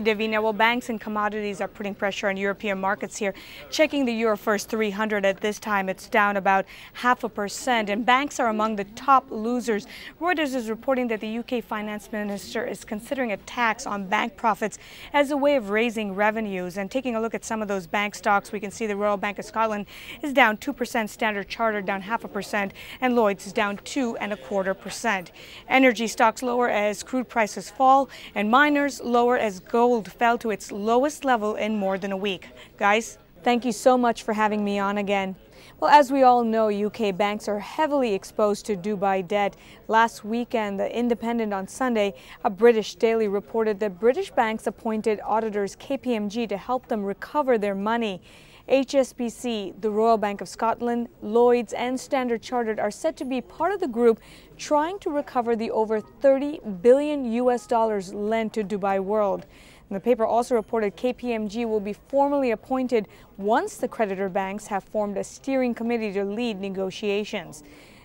MK2.AVI. Now, well, banks and commodities are putting pressure on European markets here. Checking the Euro First 300 at this time, it's down about 0.5%, and banks are among the top losers. Reuters is reporting that the UK finance minister is considering a tax on bank profits as a way of raising revenues. And taking a look at some of those bank stocks, we can see the Royal Bank of Scotland is down 2%, Standard Chartered down 0.5%, and Lloyd's is down 2.25%. Energy stocks lower as crude prices fall, and miners lower as gold fell to its lowest level in more than a week. Guys, thank you so much for having me on again. Well, as we all know, UK banks are heavily exposed to Dubai debt. Last weekend, The Independent on Sunday, a British daily reported that British banks appointed auditors KPMG to help them recover their money. HSBC, the Royal Bank of Scotland, Lloyd's and Standard Chartered are said to be part of the group trying to recover the over $30 billion lent to Dubai World. And the paper also reported KPMG will be formally appointed once the creditor banks have formed a steering committee to lead negotiations.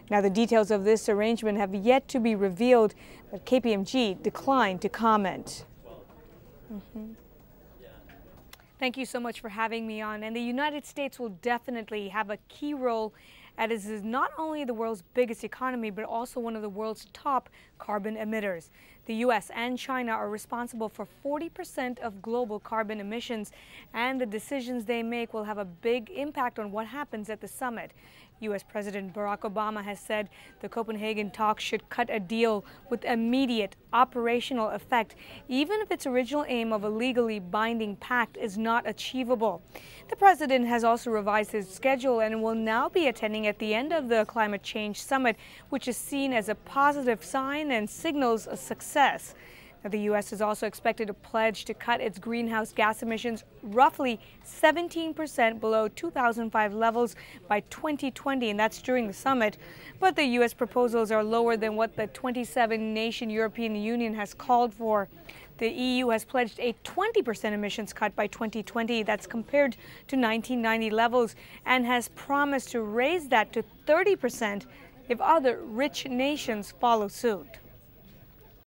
Now, the details of this arrangement have yet to be revealed, but KPMG declined to comment. Thank you so much for having me on. And the United States will definitely have a key role, as it is not only the world's biggest economy, but also one of the world's top carbon emitters. The U.S. and China are responsible for 40% of global carbon emissions, and the decisions they make will have a big impact on what happens at the summit. U.S. President Barack Obama has said the Copenhagen talks should cut a deal with immediate operational effect, even if its original aim of a legally binding pact is not achievable. The president has also revised his schedule and will now be attending at the end of the climate change summit, which is seen as a positive sign and signals a success. Now, the U.S. is also expected to pledge to cut its greenhouse gas emissions roughly 17% below 2005 levels by 2020, and that's during the summit. But the U.S. proposals are lower than what the 27-nation European Union has called for. The EU has pledged a 20% emissions cut by 2020. That's compared to 1990 levels, and has promised to raise that to 30% if other rich nations follow suit.